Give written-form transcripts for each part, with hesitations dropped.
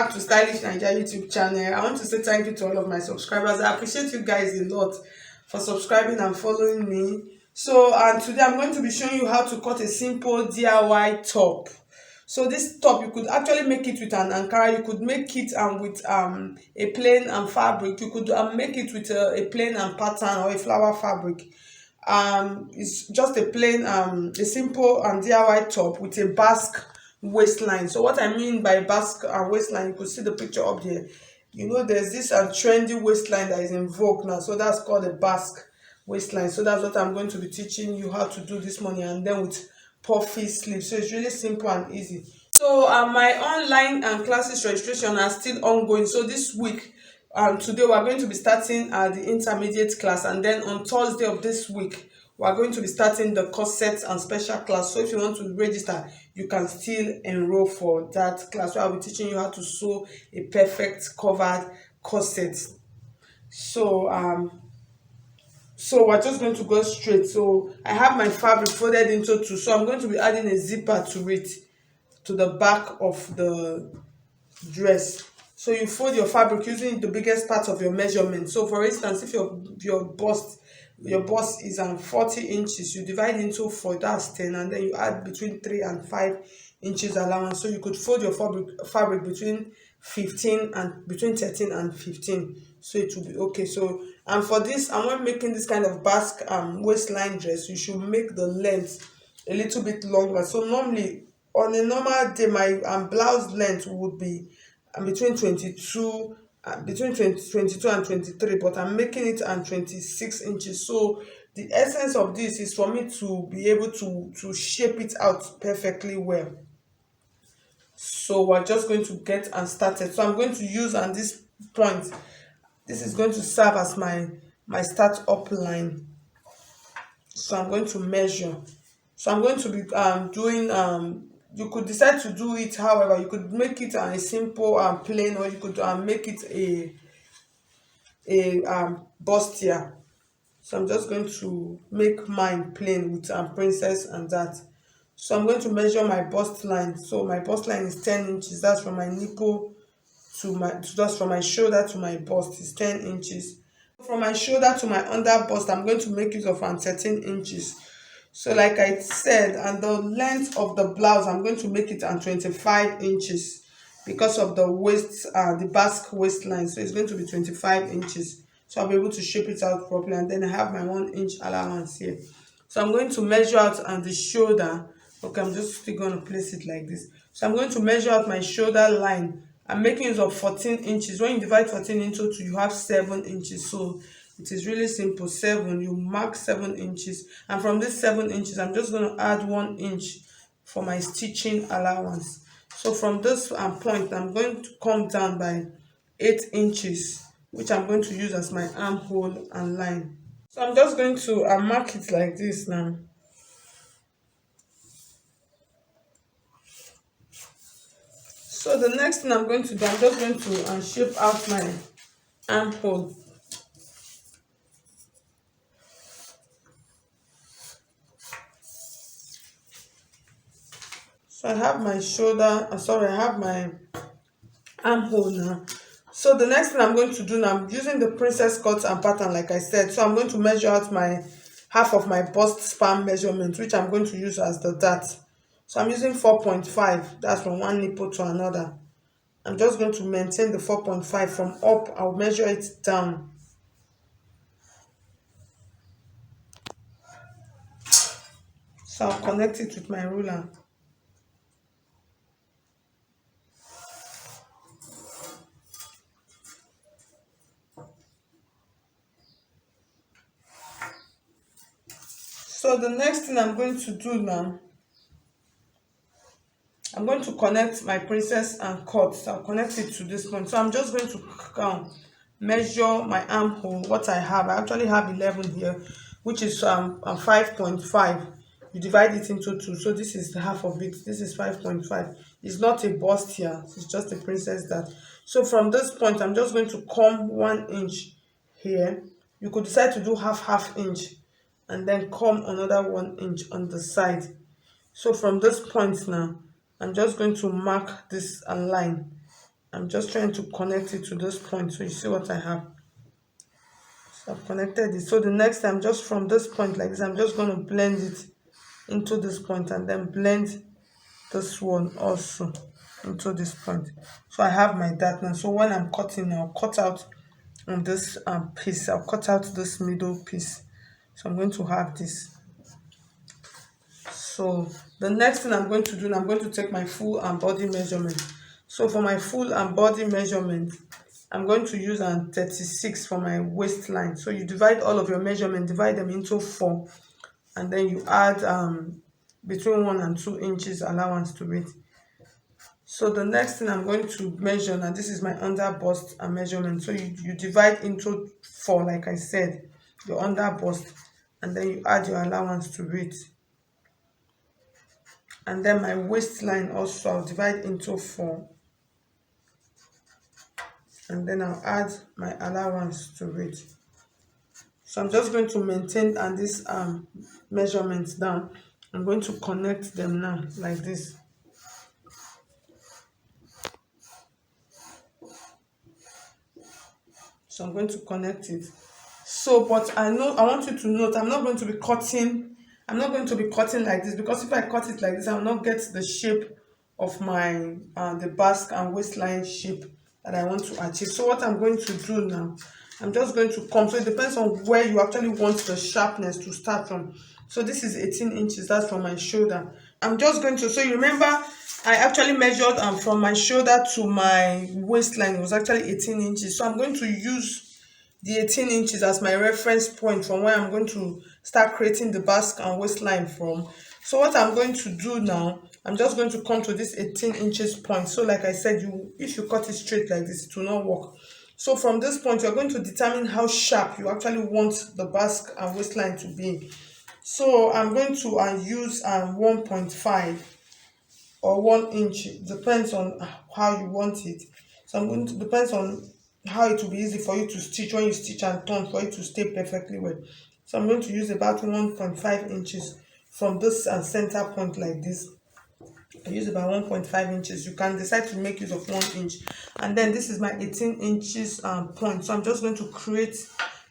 back to Stylish Naija YouTube channel. I want to say thank you to all of my subscribers. I appreciate you guys a lot for subscribing and following me. So, and today I'm going to be showing you how to cut a simple DIY top. So this top, you could actually make it with an ankara, you could make it with a plain fabric, you could make it with a plain pattern or a flower fabric. It's just a plain a simple DIY top with a Basque waistline. So what I mean by Basque waistline, you could see the picture up there. You know, there's this trendy waistline that is in vogue now, so that's called a Basque waistline. So that's what I'm going to be teaching you how to do this morning, and then with puffy sleeves. So it's really simple and easy. So my online classes registration are still ongoing. So this week, today we are going to be starting the intermediate class, and then on Thursday of this week we are going to be starting the corset and special class. So if you want to register, you can still enroll for that class where I'll be teaching you how to sew a perfect covered corset. So we're just going to go straight. So I have my fabric folded into two, so I'm going to be adding a zipper to it, to the back of the dress. So you fold your fabric using the biggest part of your measurement. So for instance, if your bust is 40 inches, you divide into 4, that's 10, and then you add between 3 and 5 inches allowance. So you could fold your fabric between 13 and 15, so it will be okay. So, and for this, and when making this kind of Basque waistline dress, you should make the length a little bit longer. So normally on a normal day, my blouse length would be between 22 and 23, but I'm making it 26 inches. So the essence of this is for me to be able to shape it out perfectly well. So we're just going to get started. So I'm going to use, and this point, this is going to serve as my start up line. So I'm going to measure. So I'm going to be doing you could decide to do it however. You could make it a simple plain, or you could make it a bustier. So I'm just going to make mine plain with princess and that. So I'm going to measure my bust line. So my bust line is 10 inches. That's from my nipple that's from my shoulder to my bust is 10 inches. From my shoulder to my under bust, I'm going to make use of 13 inches. So like I said, and the length of the blouse, I'm going to make it 25 inches because of the waist, the Basque waistline. So it's going to be 25 inches. So I'll be able to shape it out properly. And then I have my 1 inch allowance here. So I'm going to measure out on the shoulder. Okay, I'm just still going to place it like this. So I'm going to measure out my shoulder line. I'm making use of 14 inches. When you divide 14 into 2, you have 7 inches. So it is really simple. 7, you mark 7 inches, and from this 7 inches, I'm just going to add 1 inch for my stitching allowance. So from this point, I'm going to come down by 8 inches, which I'm going to use as my armhole and line. So I'm just going to mark it like this now. So the next thing I'm going to do, I'm just going to shape out my armhole. So I have my shoulder, I have my armhole now. So the next thing I'm going to do now, I'm using the princess cut and pattern like I said. So I'm going to measure out my half of my bust span measurement, which I'm going to use as the dart. So I'm using 4.5, that's from one nipple to another. I'm just going to maintain the 4.5 from up. I'll measure it down. So I'll connect it with my ruler. So the next thing I'm going to do now, I'm going to connect my princess and cut. So I'll connect it to this point. So I'm just going to measure my armhole, what I have. I actually have 11 here, which is 5.5. You divide it into 2. So this is half of it. This is 5.5. It's not a bust here. It's just a princess dart. So from this point, I'm just going to come 1 inch here. You could decide to do half inch, and then come another 1 inch on the side. So from this point now, I'm just going to mark this line. I'm just trying to connect it to this point so you see what I have. So I've connected it. So the next time, just from this point like this, I'm just going to blend it into this point and then blend this one also into this point. So I have my dart now. So when I'm cutting, I'll cut out on this piece. I'll cut out this middle piece. So I'm going to have this. So the next thing I'm going to do, I'm going to take my full and body measurement. So for my full and body measurement, I'm going to use 36 for my waistline. So you divide all of your measurement, divide them into 4, and then you add between 1 and 2 inches allowance to it. So the next thing I'm going to measure now, this is my under bust and measurement. So you divide into 4, like I said, your under bust, and then you add your allowance to it. And then my waistline also, I'll divide into 4, and then I'll add my allowance to it. So I'm just going to maintain and this measurements down. I'm going to connect them now like this. So I'm going to connect it. So but I want you to note, I'm not going to be cutting like this, because if I cut it like this, I will not get the shape of my the basque and waistline shape that I want to achieve. So what I'm going to do now, I'm just going to come. So it depends on where you actually want the sharpness to start from. So this is 18 inches, that's from my shoulder. I'm just going to, so you remember I actually measured from my shoulder to my waistline, it was actually 18 inches. So I'm going to use the 18 inches as my reference point from where I'm going to start creating the basque and waistline from. So what I'm going to do now, I'm just going to come to this 18 inches point. So like I said, if you cut it straight like this, it will not work. So from this point, you're going to determine how sharp you actually want the basque and waistline to be. So I'm going to use 1.5 or 1 inch, depends on how you want it. So I'm going to, depends on how it will be easy for you to stitch when you stitch and turn, for it to stay perfectly well. So I'm going to use about 1.5 inches from this center point like this. I use about 1.5 inches. You can decide to make use of 1 inch, and then this is my 18 inches point. So I'm just going to create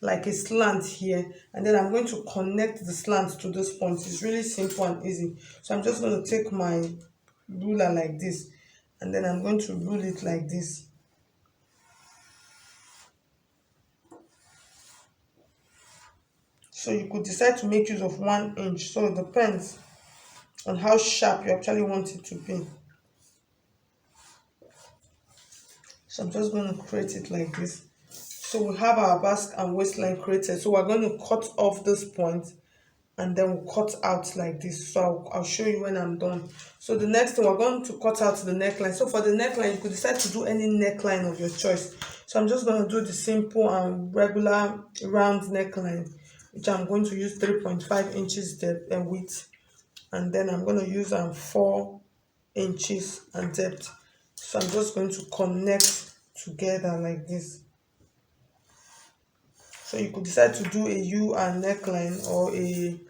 like a slant here, and then I'm going to connect the slant to this point. It's really simple and easy. So I'm just going to take my ruler like this, and then I'm going to rule it like this. So you could decide to make use of 1 inch. So it depends on how sharp you actually want it to be. So I'm just going to create it like this. So we have our basque and waistline created. So we're going to cut off this point, and then we'll cut out like this. So I'll show you when I'm done. So the next thing, we're going to cut out the neckline. So for the neckline, you could decide to do any neckline of your choice. So I'm just going to do the simple and regular round neckline, which I'm going to use 3.5 inches depth and width, and then I'm going to use 4 inches and depth. So I'm just going to connect together like this. So you could decide to do a U and neckline or a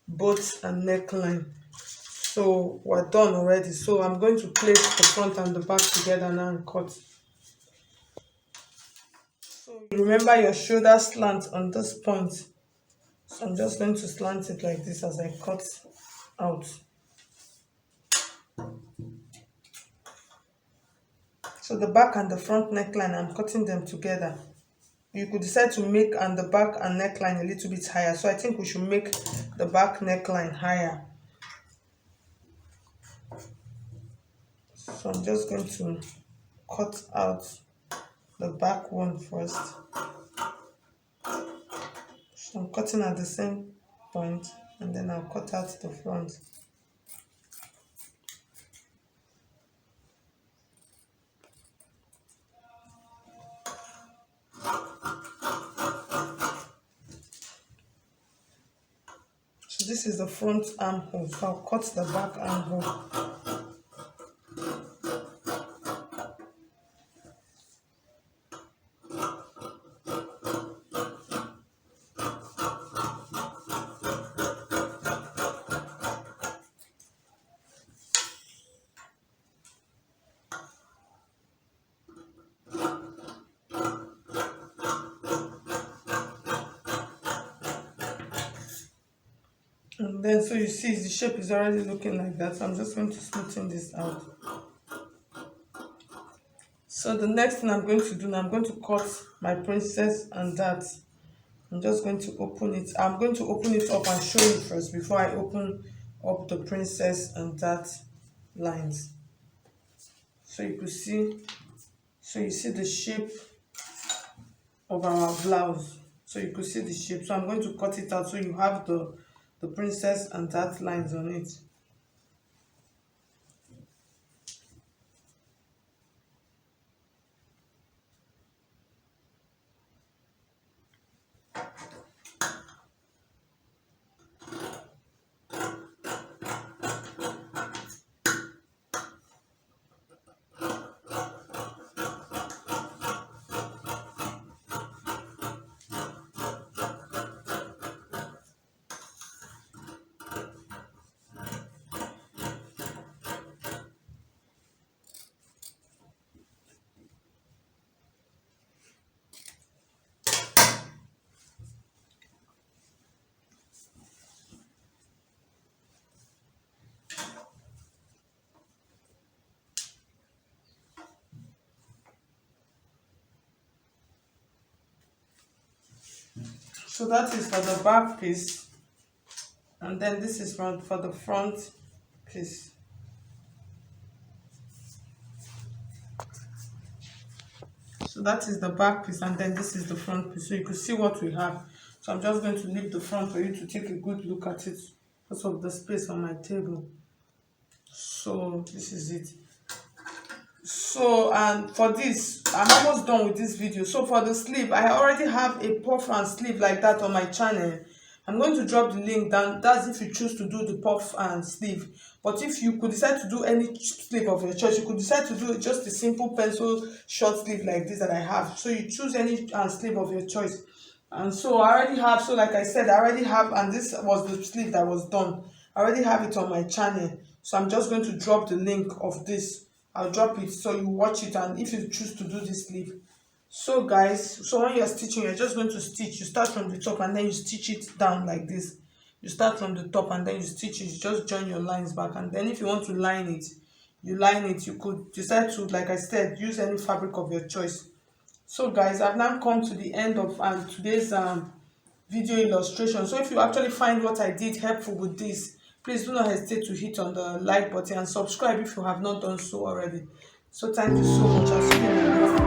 boat and neckline. So we're done already. So I'm going to place the front and the back together now and cut. So you remember your shoulder slant on this point. So I'm just going to slant it like this as I cut out. So the back and the front neckline, I'm cutting them together. You could decide to make the back and neckline a little bit higher. So I think we should make the back neckline higher. So I'm just going to cut out the back one first. So I'm cutting at the same point, and then I'll cut out the front. So this is the front armhole, so I'll cut the back armhole. then so you see the shape is already looking like that. So I'm just going to smoothen this out. So the next thing I'm going to do now, I'm going to cut my princess and that. I'm just going to open it. I'm going to open it up and show you first before I open up the princess and that lines. So you could see, so you see the shape of our blouse. So you could see the shape. So I'm going to cut it out so you have the princess and that lines on it. So that is for the back piece, and then this is for the front piece. So that is the back piece, and then this is the front piece. So you can see what we have. So I'm just going to leave the front for you to take a good look at it because of the space on my table. So this is it. So, and for this, I'm almost done with this video. So for the sleeve, I already have a puff and sleeve like that on my channel. I'm going to drop the link down. That's if you choose to do the puff and sleeve. But if you could decide to do any sleeve of your choice, you could decide to do just a simple pencil short sleeve like this that I have. So you choose any sleeve of your choice. And so I already have, so like I said, I already have, and this was the sleeve that was done. I already have it on my channel. So I'm just going to drop the link of this. I'll drop it so you watch it, and if you choose to do this sleeve. So guys, so when you're stitching, you're just going to stitch. You start from the top and then you stitch it down like this. You start from the top and then you stitch it. You just join your lines back, and then if you want to line it, you line it. You could decide to, like I said, use any fabric of your choice. So guys, I've now come to the end of today's video illustration. So if you actually find what I did helpful with this, please do not hesitate to hit on the like button and subscribe if you have not done so already. So thank you so much. I'll see you in the next